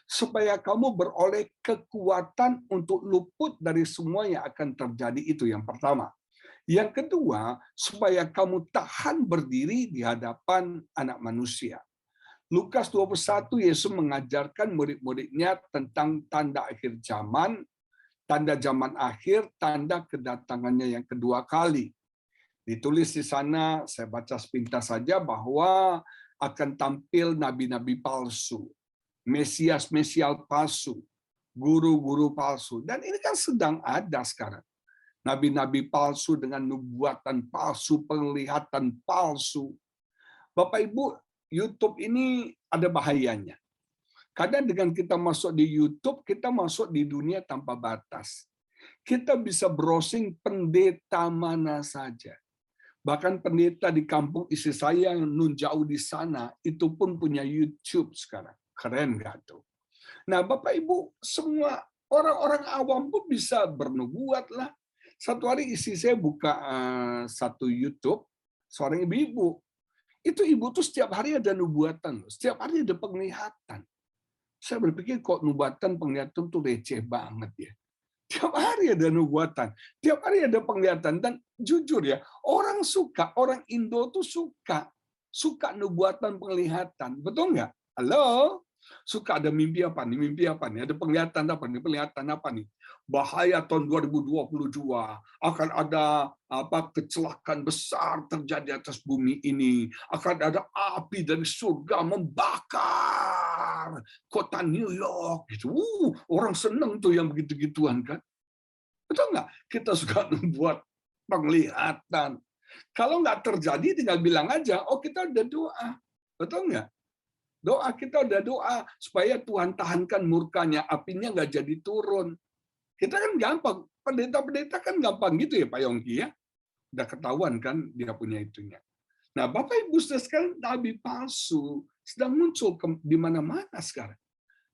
supaya kamu beroleh kekuatan untuk luput dari semua yang akan terjadi. Itu yang pertama. Yang kedua, supaya kamu tahan berdiri di hadapan Anak Manusia. Lukas 21, Yesus mengajarkan murid-muridnya tentang tanda akhir zaman, tanda zaman akhir, tanda kedatangannya yang kedua kali. Ditulis di sana, saya baca sepintas saja, bahwa akan tampil nabi-nabi palsu, Mesias-Mesial palsu, guru-guru palsu. Dan ini kan sedang ada sekarang. Nabi-nabi palsu dengan nubuatan palsu, penglihatan palsu. Bapak Ibu, YouTube ini ada bahayanya. Kadang dengan kita masuk di YouTube, kita masuk di dunia tanpa batas. Kita bisa browsing pendeta mana saja. Bahkan pendeta di kampung istri saya yang nun jauh di sana, itu pun punya YouTube sekarang. Keren nggak tuh? Nah, Bapak Ibu, semua orang-orang awam pun bisa bernubuat lah. Satu hari istri saya buka satu YouTube, seorang ibu-ibu. Itu ibu tuh setiap hari ada nubuatan, setiap hari ada penglihatan. Saya berpikir kok nubuatan penglihatan tuh receh banget ya. Tiap hari ada nubuatan, tiap hari ada penglihatan. Dan jujur ya, orang orang Indo tuh suka nubuatan penglihatan. Betul nggak? Halo? Suka ada mimpi apa nih, ada penglihatan apa nih. Bahaya tahun 2022 akan ada kecelakaan besar terjadi atas bumi ini, akan ada api dari surga membakar kota New York gitu. Orang seneng tuh yang begitu-gituan kan. Betul nggak? Kita suka membuat penglihatan. Kalau nggak terjadi tinggal bilang aja, oh kita udah doa. Betul nggak? Kita udah doa supaya Tuhan tahankan murkanya, apinya nggak jadi turun. Kita kan gampang, pendeta-pendeta kan gampang gitu ya Pak Yongki ya. Udah ketahuan kan dia punya itunya. Nah Bapak Ibu sekalian, nabi palsu sedang muncul di mana-mana sekarang.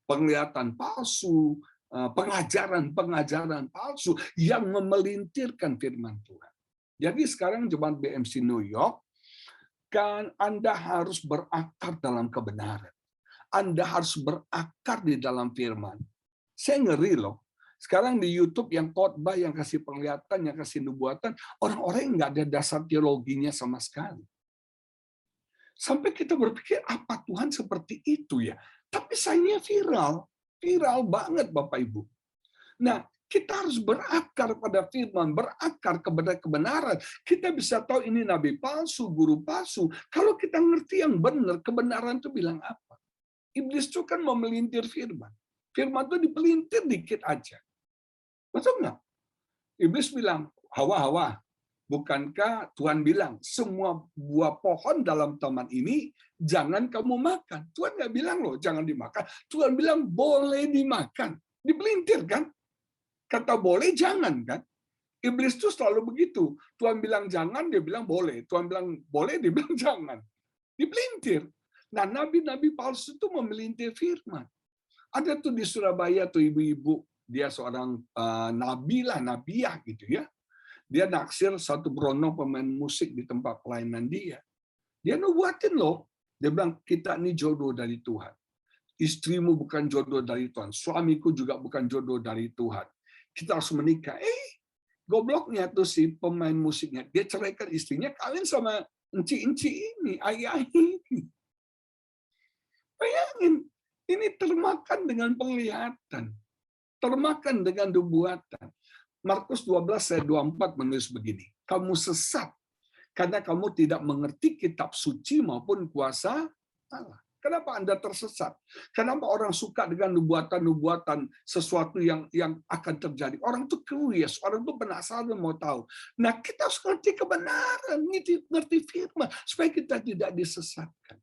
Penglihatan palsu, pengajaran palsu yang memelintirkan firman Tuhan. Jadi sekarang jemaat BMC New York, kan Anda harus berakar dalam kebenaran. Anda harus berakar di dalam firman. Saya ngeri loh. Sekarang di YouTube yang khotbah, yang kasih penglihatan, yang kasih nubuatan, orang-orang yang nggak ada dasar teologinya sama sekali. Sampai kita berpikir, apa Tuhan seperti itu ya? Tapi sayangnya viral banget Bapak Ibu. Nah, kita harus berakar pada firman, berakar kepada kebenaran. Kita bisa tahu ini nabi palsu, guru palsu. Kalau kita ngerti yang benar, kebenaran itu bilang apa? Iblis itu kan memelintir firman. Firman itu dipelintir dikit aja. Betul nggak? Iblis bilang, Hawa, Bukankah Tuhan bilang, semua buah pohon dalam taman ini jangan kamu makan. Tuhan nggak bilang loh, jangan dimakan. Tuhan bilang, boleh dimakan. Dipelintir kan? Kata boleh, jangan kan? Iblis tuh selalu begitu. Tuhan bilang jangan, dia bilang boleh. Tuhan bilang boleh, dia bilang jangan. Dipelintir. Nah, nabi-nabi palsu itu memelintir firman. Ada tuh di Surabaya tuh ibu-ibu, dia seorang nabi lah, nabiah gitu ya. Dia naksir satu berono pemain musik di tempat pelayanan dia. Dia nubuatin loh. Dia bilang, kita ini jodoh dari Tuhan. Istrimu bukan jodoh dari Tuhan. Suamiku juga bukan jodoh dari Tuhan. Kita harus menikah. Gobloknya tuh si pemain musiknya. Dia ceraikan istrinya, kawin sama enci-enci ini, ai-ai ini. Bayangin, ini termakan dengan penglihatan. Termakan dengan nubuatan. Markus 12 ayat 24 menulis begini, kamu sesat karena kamu tidak mengerti kitab suci maupun kuasa Allah. Kenapa Anda tersesat? Kenapa orang suka dengan nubuatan-nubuatan sesuatu yang akan terjadi? Orang tuh curious, orang tuh penasaran mau tahu. Nah, kita harus ngerti kebenaran, ngerti firman supaya kita tidak disesatkan.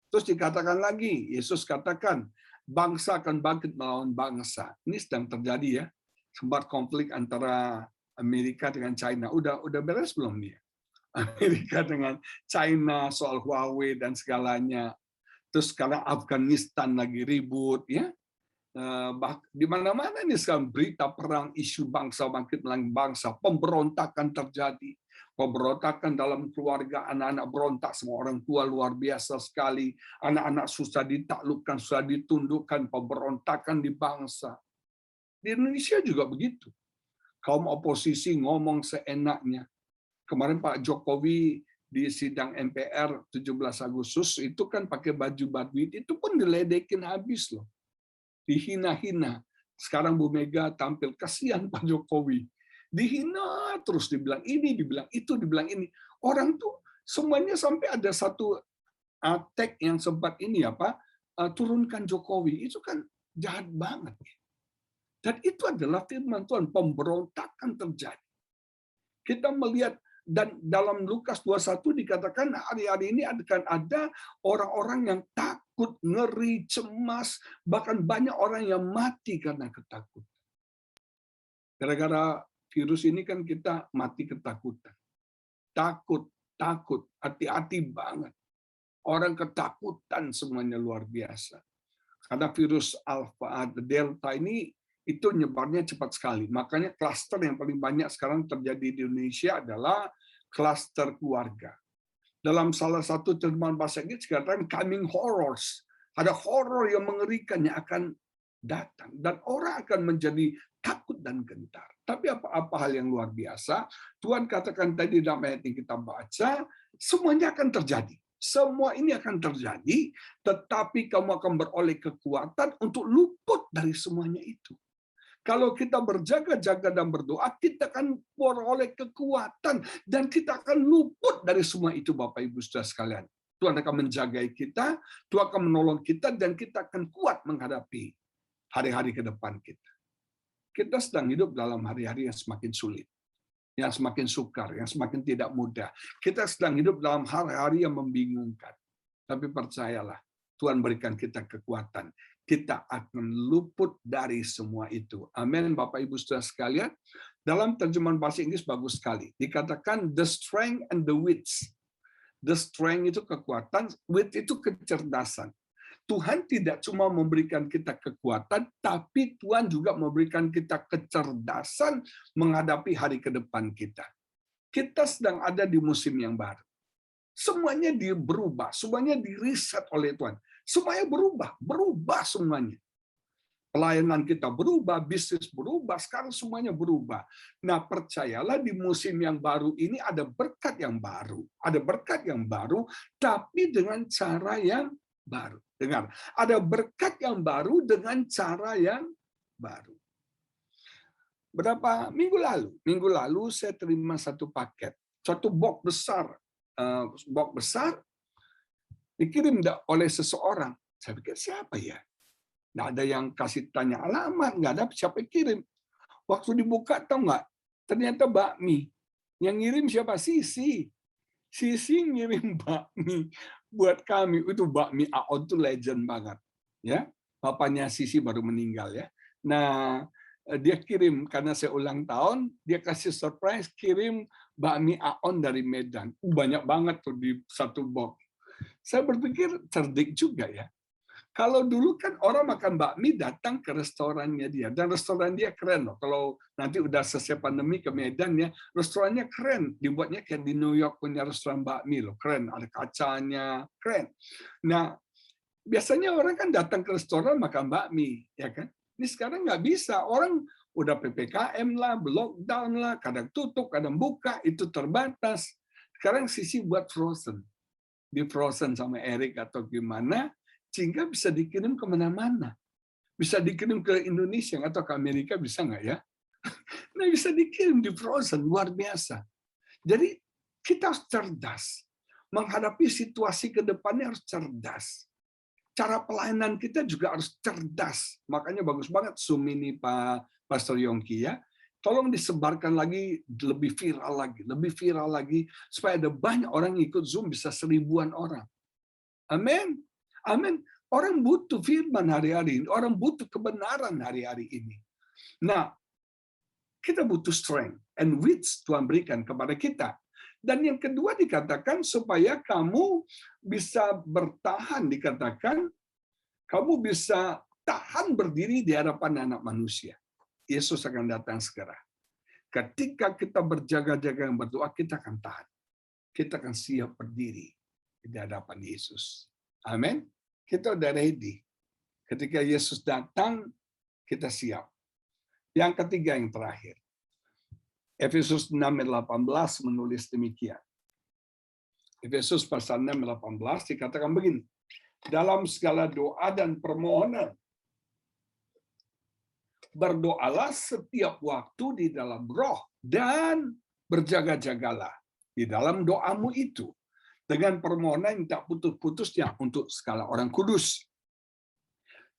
Terus dikatakan lagi, Yesus katakan, bangsa akan bangkit melawan bangsa. Ini sedang terjadi ya. Sempat konflik antara Amerika dengan China. Udah beres belum dia? Amerika dengan China soal Huawei dan segalanya. Terus sekarang Afghanistan lagi ribut ya. Di mana-mana nih sekarang berita perang, isu bangsa bangkit melawan bangsa, pemberontakan terjadi. Pemberontakan dalam keluarga, anak-anak berontak, semua orang tua luar biasa sekali. Anak-anak susah ditaklukkan, susah ditundukkan, pemberontakan di bangsa. Di Indonesia juga begitu. Kaum oposisi ngomong seenaknya. Kemarin Pak Jokowi di sidang MPR 17 Agustus itu kan pakai baju badut, itu pun diledekin habis loh. Dihina-hina. Sekarang Bu Mega tampil, kasihan Pak Jokowi. Dihina terus, dibilang ini, dibilang itu, dibilang ini. Orang tuh semuanya sampai ada satu tag yang sempat ini turunkan Jokowi. Itu kan jahat banget. Dan itu adalah firman Tuhan, pemberontakan terjadi. Kita melihat, dan dalam Lukas 21 dikatakan hari-hari ini akan ada orang-orang yang takut, ngeri, cemas, bahkan banyak orang yang mati karena ketakutan. Gara-gara virus ini kan kita mati ketakutan. Takut, hati-hati banget. Orang ketakutan semuanya luar biasa. Karena virus Alpha, Delta ini itu nyebarnya cepat sekali. Makanya klaster yang paling banyak sekarang terjadi di Indonesia adalah klaster keluarga. Dalam salah satu terjemahan bahasa Inggris dikatakan coming horrors. Ada horor yang mengerikan yang akan datang. Dan orang akan menjadi takut dan gentar. Tapi apa hal yang luar biasa, Tuhan katakan tadi dalam ayat yang kita baca, semuanya akan terjadi. Semua ini akan terjadi, tetapi kamu akan beroleh kekuatan untuk luput dari semuanya itu. Kalau kita berjaga-jaga dan berdoa, kita akan beroleh kekuatan dan kita akan luput dari semua itu, Bapak Ibu Saudara sekalian. Tuhan akan menjagai kita, Tuhan akan menolong kita, dan kita akan kuat menghadapi hari-hari ke depan kita. Kita sedang hidup dalam hari-hari yang semakin sulit, yang semakin sukar, yang semakin tidak mudah. Kita sedang hidup dalam hari-hari yang membingungkan. Tapi percayalah, Tuhan berikan kita kekuatan. Kita akan luput dari semua itu. Amin, Bapak Ibu Saudara sekalian. Dalam terjemahan bahasa Inggris bagus sekali. Dikatakan the strength and the wits. The strength itu kekuatan, wit itu kecerdasan. Tuhan tidak cuma memberikan kita kekuatan, tapi Tuhan juga memberikan kita kecerdasan menghadapi hari ke depan kita. Kita sedang ada di musim yang baru. Semuanya berubah, semuanya diriset oleh Tuhan. Semuanya berubah semuanya. Pelayanan kita berubah, bisnis berubah, sekarang semuanya berubah. Nah, percayalah di musim yang baru ini ada berkat yang baru. Ada berkat yang baru, tapi dengan cara yang baru. Dengar, ada berkat yang baru dengan cara yang baru. Berapa minggu lalu saya terima satu paket, satu box besar, dikirim oleh seseorang. Saya pikir siapa ya? Nggak ada yang kasih tanya alamat, nggak ada siapa yang kirim. Waktu dibuka, tahu nggak? Ternyata bakmi. Yang ngirim siapa? Sisi. Sisi ngirim bakmi buat kami. Itu bakmi Aon tuh legend banget. Ya, bapaknya Sisi baru meninggal ya. Nah, dia kirim karena saya ulang tahun, dia kasih surprise kirim bakmi Aon dari Medan. Banyak banget tuh di satu box. Saya berpikir cerdik juga ya. Kalau dulu kan orang makan bakmi datang ke restorannya dia, dan restoran dia keren loh. Kalau nanti udah selesai pandemi ke Medan ya, restorannya keren, dibuatnya kayak di New York punya restoran bakmi loh, keren, ada kacanya, keren. Nah, biasanya orang kan datang ke restoran makan bakmi, ya kan? Ini sekarang nggak bisa, orang udah PPKM lah, lockdown lah, kadang tutup, kadang buka, itu terbatas. Sekarang Sisi buat frozen, di frozen sama Eric atau gimana, sehingga bisa dikirim kemana-mana. Bisa dikirim ke Indonesia atau ke Amerika, bisa nggak ya? Nah, bisa dikirim di frozen, luar biasa. Jadi kita harus cerdas. Menghadapi situasi ke depannya harus cerdas. Cara pelayanan kita juga harus cerdas. Makanya bagus banget Zoom ini Pak Pastor Yongki ya. Tolong disebarkan lagi, lebih viral lagi, supaya ada banyak orang ikut Zoom, bisa 1000-an orang. Amin. Amin. Orang butuh firman hari-hari ini. Orang butuh kebenaran hari-hari ini. Nah, kita butuh strength and wits Tuhan berikan kepada kita. Dan yang kedua dikatakan supaya kamu bisa bertahan, dikatakan kamu bisa tahan berdiri di hadapan anak manusia. Yesus akan datang segera. Ketika kita berjaga-jaga yang berdoa, kita akan tahan. Kita akan siap berdiri di hadapan Yesus. Amin. Kita udah ready. Ketika Yesus datang, kita siap. Yang ketiga, yang terakhir. Efesus 6:18 menulis demikian. Efesus pasal 6:18 dikatakan begini. Dalam segala doa dan permohonan, berdoalah setiap waktu di dalam roh dan berjaga-jagalah di dalam doamu itu dengan permohonan yang tak putus-putusnya untuk segala orang kudus.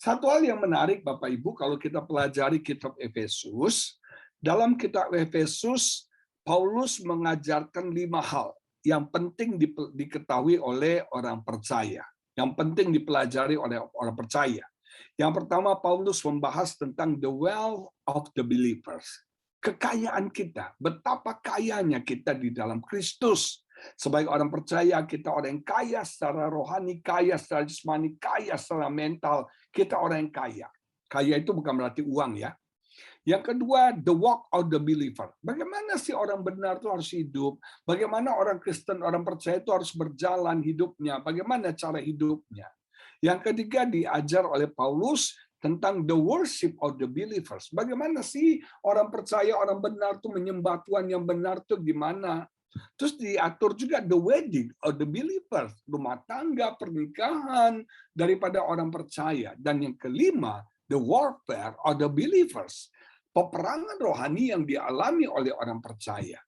Satu hal yang menarik Bapak Ibu, kalau kita pelajari kitab Efesus, dalam kitab Efesus, Paulus mengajarkan 5 hal yang penting diketahui oleh orang percaya, yang penting dipelajari oleh orang percaya. Yang pertama, Paulus membahas tentang the wealth of the believers. Kekayaan kita, betapa kayanya kita di dalam Kristus. Sebagai orang percaya, kita orang yang kaya secara rohani, kaya secara jasmani, kaya secara mental. Kita orang yang kaya. Kaya itu bukan berarti uang ya. Yang kedua, the walk of the believer. Bagaimana sih orang benar itu harus hidup? Bagaimana orang Kristen, orang percaya itu harus berjalan hidupnya? Bagaimana cara hidupnya? Yang ketiga, diajar oleh Paulus tentang the worship of the believers. Bagaimana sih orang percaya, orang benar itu menyembah Tuhan yang benar itu gimana? Terus diatur juga the wedding of the believers, rumah tangga, pernikahan daripada orang percaya. Dan yang kelima, the warfare of the believers, peperangan rohani yang dialami oleh orang percaya.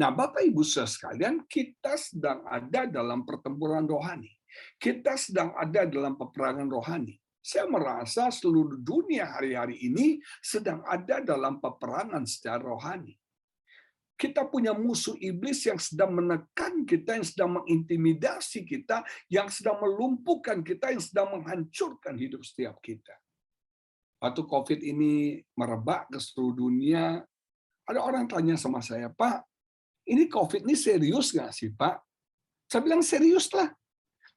Nah, Bapak Ibu Saudara sekalian, kita sedang ada dalam pertempuran rohani. Kita sedang ada dalam peperangan rohani. Saya merasa seluruh dunia hari-hari ini sedang ada dalam peperangan secara rohani. Kita punya musuh iblis yang sedang menekan kita, yang sedang mengintimidasi kita, yang sedang melumpuhkan kita, yang sedang menghancurkan hidup setiap kita. Waktu COVID ini merebak ke seluruh dunia, ada orang tanya sama saya, Pak, ini COVID ini serius nggak sih, Pak? Saya bilang serius lah.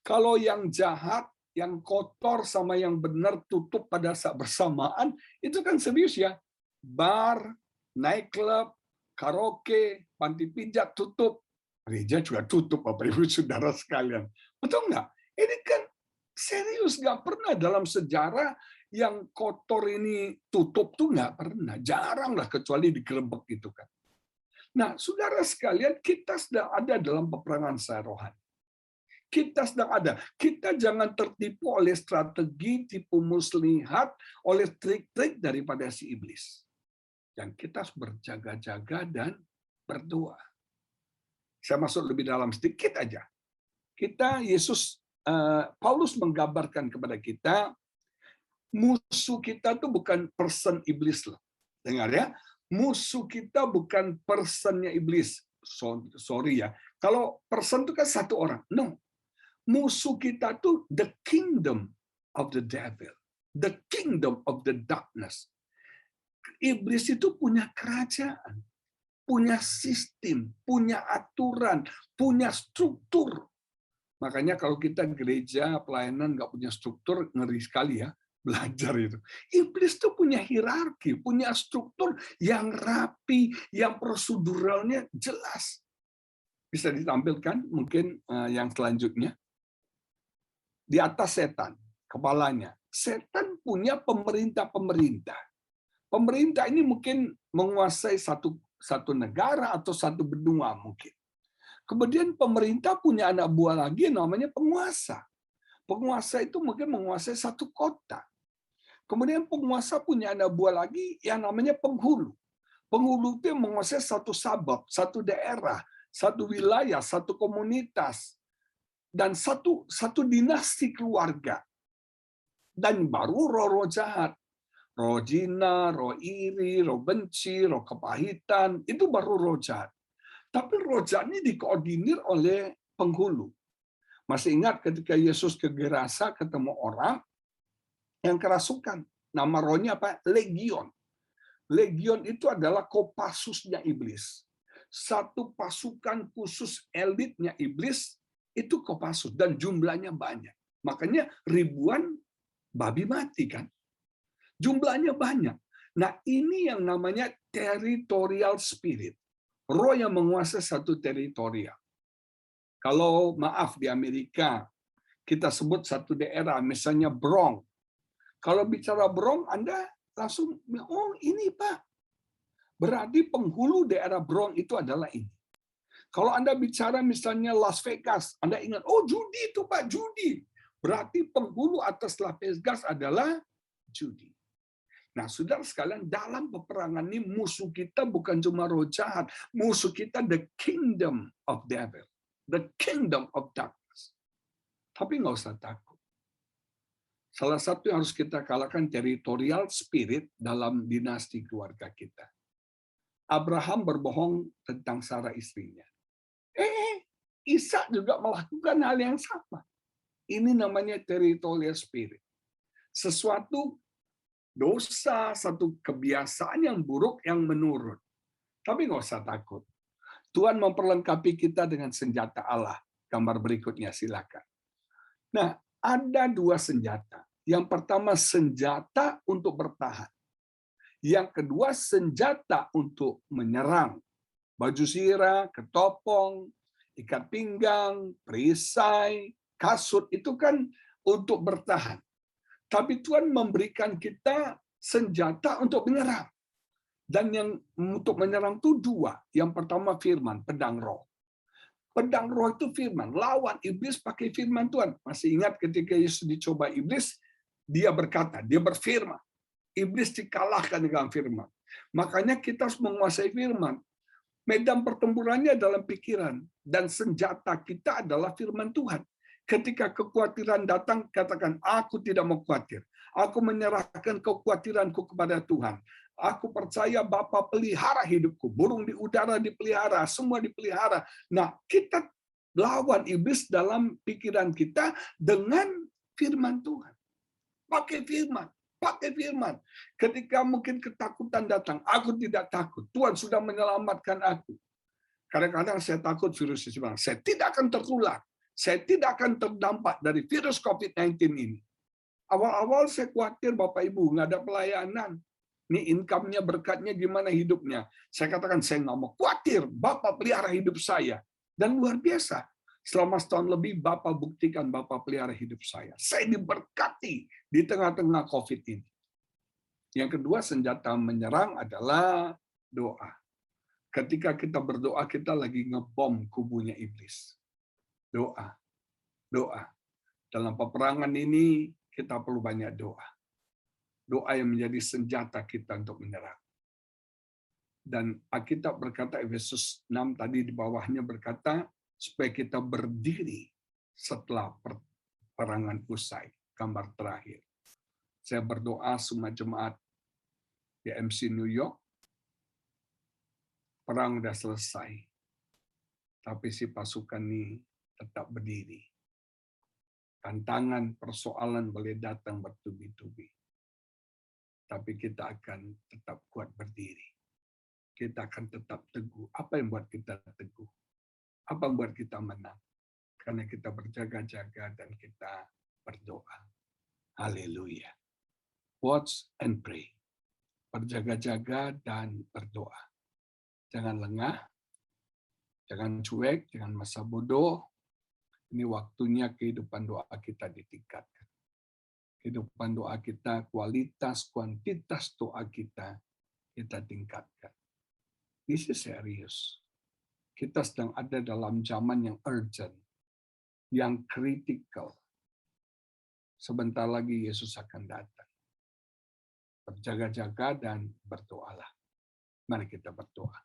Kalau yang jahat, yang kotor sama yang benar tutup pada saat bersamaan, itu kan serius ya. Bar, nightclub, karaoke, panti pijat tutup. Gereja juga tutup, Bapak Ibu Saudara sekalian. Betul nggak? Ini kan serius, nggak pernah dalam sejarah yang kotor ini tutup tuh nggak pernah. Jarang lah kecuali digerebek gitu kan. Nah, saudara sekalian, kita sedang ada dalam peperangan secara rohani. Kita sedang ada. Kita jangan tertipu oleh strategi, tipu muslihat, oleh trik-trik daripada si iblis. Dan kita harus berjaga-jaga dan berdoa. Saya masuk lebih dalam sedikit aja. Paulus menggambarkan kepada kita, musuh kita itu bukan person iblis loh. Dengar ya, musuh kita bukan personnya iblis. sorry ya. Kalau person itu kan satu orang. No. Musuh kita tuh the kingdom of the devil. The kingdom of the darkness. Iblis itu punya kerajaan, punya sistem, punya aturan, punya struktur. Makanya kalau kita gereja pelayanan nggak punya struktur, ngeri sekali ya belajar itu. Iblis tuh punya hierarki, punya struktur yang rapi, yang proseduralnya jelas. Bisa ditampilkan mungkin yang selanjutnya. Di atas setan, kepalanya. Setan punya pemerintah-pemerintah. Pemerintah ini mungkin menguasai satu negara atau satu benua mungkin. Kemudian pemerintah punya anak buah lagi namanya penguasa. Penguasa itu mungkin menguasai satu kota. Kemudian penguasa punya anak buah lagi yang namanya penghulu. Penghulu itu menguasai satu sabab, satu daerah, satu wilayah, satu komunitas, dan satu dinasti keluarga. Dan baru roh-roh jahat. Roh zina, roh iri, roh benci, roh kepahitan, itu baru roh jahat. Tapi roh jahat ini dikoordinir oleh penghulu. Masih ingat ketika Yesus ke Gerasa ketemu orang yang kerasukan. Nama rohnya apa? Legion. Legion itu adalah Kopassusnya iblis. Satu pasukan khusus elitnya iblis itu Kopassus dan jumlahnya banyak. Makanya ribuan babi mati kan. Jumlahnya banyak. Nah, ini yang namanya territorial spirit. Roh yang menguasai satu teritorial. Kalau maaf di Amerika, kita sebut satu daerah, misalnya Bronx. Kalau bicara Bronx, Anda langsung, oh ini Pak. Berarti penghulu daerah Bronx itu adalah ini. Kalau Anda bicara misalnya Las Vegas, Anda ingat, oh judi itu Pak, judi. Berarti penghulu atas Las Vegas adalah judi. Nah, saudara sekalian, dalam peperangan ini musuh kita bukan cuma roh jahat, musuh kita the kingdom of devil, the kingdom of darkness. Tapi nggak usah takut. Salah satu yang harus kita kalahkan territorial spirit dalam dinasti keluarga kita. Abraham berbohong tentang Sarah istrinya. Ishak juga melakukan hal yang sama. Ini namanya territorial spirit. Sesuatu dosa, satu kebiasaan yang buruk yang menurun. Tapi nggak usah takut. Tuhan memperlengkapi kita dengan senjata Allah. Gambar berikutnya, silakan. Nah, ada dua senjata. Yang pertama, senjata untuk bertahan. Yang kedua, senjata untuk menyerang. Baju sirah, ketopong, ikat pinggang, perisai, kasut, itu kan untuk bertahan. Tapi Tuhan memberikan kita senjata untuk menyerang. Dan yang untuk menyerang itu dua. Yang pertama firman, pedang roh. Pedang roh itu firman. Lawan iblis pakai firman Tuhan. Masih ingat ketika Yesus dicoba iblis, dia berkata, dia berfirman. Iblis dikalahkan dengan firman. Makanya kita harus menguasai firman. Medan pertempurannya dalam pikiran. Dan senjata kita adalah firman Tuhan. Ketika kekhawatiran datang, katakan, aku tidak mau khawatir. Aku menyerahkan kekhawatiranku kepada Tuhan. Aku percaya Bapa pelihara hidupku. Burung di udara dipelihara, semua dipelihara. Nah, kita lawan iblis dalam pikiran kita dengan firman Tuhan. Pakai firman. Pakai firman. Ketika mungkin ketakutan datang, aku tidak takut. Tuhan sudah menyelamatkan aku. Kadang-kadang saya takut virus itu. Saya tidak akan tertular. Saya tidak akan terdampak dari virus COVID-19 ini. Awal-awal saya khawatir Bapak Ibu, nggak ada pelayanan. Ini income-nya, berkatnya gimana hidupnya. Saya katakan, saya nggak mau khawatir. Bapak pelihara hidup saya. Dan luar biasa. Selama setahun lebih, Bapak buktikan Bapak pelihara hidup saya. Saya diberkati di tengah-tengah COVID ini. Yang kedua, senjata menyerang adalah doa. Ketika kita berdoa, kita lagi ngebom kubunya iblis. Doa. Doa. Dalam peperangan ini, kita perlu banyak doa. Doa yang menjadi senjata kita untuk menyerang. Dan Alkitab berkata, Efesus 6 tadi di bawahnya berkata, supaya kita berdiri setelah peperangan usai. Gambar terakhir. Saya berdoa semua jemaat di MC New York, perang sudah selesai. Tapi si pasukan ini tetap berdiri. Tantangan, persoalan boleh datang bertubi-tubi. Tapi kita akan tetap kuat berdiri. Kita akan tetap teguh. Apa yang buat kita teguh? Apa yang buat kita menang? Karena kita berjaga-jaga dan kita berdoa. Haleluya. Watch and pray. Berjaga-jaga dan berdoa. Jangan lengah, jangan cuek, jangan masa bodoh. Ini waktunya kehidupan doa kita ditingkatkan. Kehidupan doa kita, kualitas, kuantitas doa kita tingkatkan. This is serious. Kita sedang ada dalam zaman yang urgent, yang kritikal. Sebentar lagi Yesus akan datang. Berjaga-jaga dan berdoalah. Mari kita berdoa.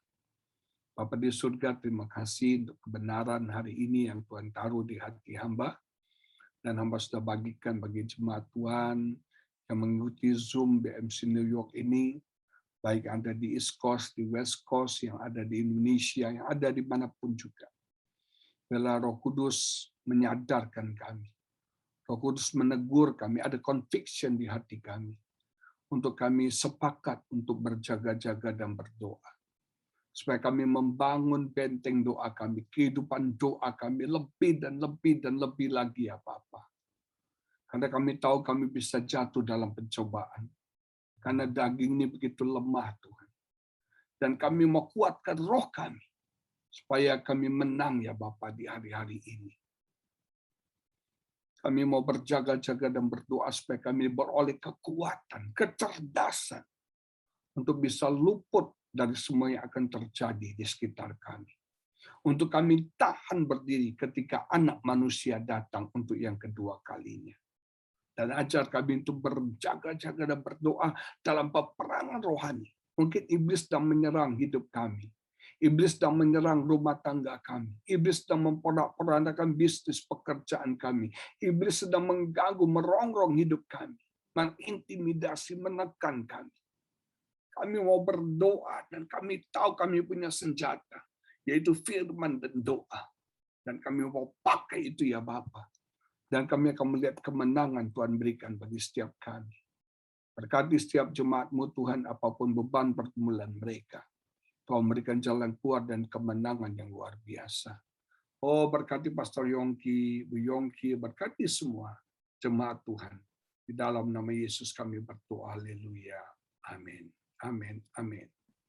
Bapa di surga, terima kasih untuk kebenaran hari ini yang Tuhan taruh di hati hamba. Dan hamba sudah bagikan bagi jemaat Tuhan yang mengikuti Zoom BMC New York ini, baik yang ada di East Coast, di West Coast, yang ada di Indonesia, yang ada dimanapun juga. Bila Roh Kudus menyadarkan kami, Roh Kudus menegur kami, ada conviction di hati kami, untuk kami sepakat untuk berjaga-jaga dan berdoa. Supaya kami membangun benteng doa kami, kehidupan doa kami lebih dan lebih dan lebih lagi apa-apa. Karena kami tahu kami bisa jatuh dalam pencobaan. Karena daging ini begitu lemah Tuhan. Dan kami mau kuatkan roh kami. Supaya kami menang ya Bapa di hari-hari ini. Kami mau berjaga-jaga dan berdoa supaya kami beroleh kekuatan, kecerdasan. Untuk bisa luput dari semua yang akan terjadi di sekitar kami. Untuk kami tahan berdiri ketika anak manusia datang untuk yang kedua kalinya. Dan ajar kami untuk berjaga-jaga dan berdoa dalam peperangan rohani. Mungkin iblis sedang menyerang hidup kami. Iblis sedang menyerang rumah tangga kami. Iblis sedang memporak-porandakan bisnis pekerjaan kami. Iblis sedang mengganggu, merongrong hidup kami. Mengintimidasi, menekan kami. Kami mau berdoa dan kami tahu kami punya senjata, yaitu firman dan doa. Dan kami mau pakai itu ya Bapa. Dan kami akan melihat kemenangan Tuhan berikan bagi setiap kami. Berkati setiap jemaat-Mu Tuhan, apapun beban pergumulan mereka. Tuhan memberikan jalan keluar dan kemenangan yang luar biasa. Oh, berkati Pastor Yongki, Bu Yongki, berkati semua jemaat Tuhan. Di dalam nama Yesus kami berdoa, haleluya. Amin. Amin. Amin.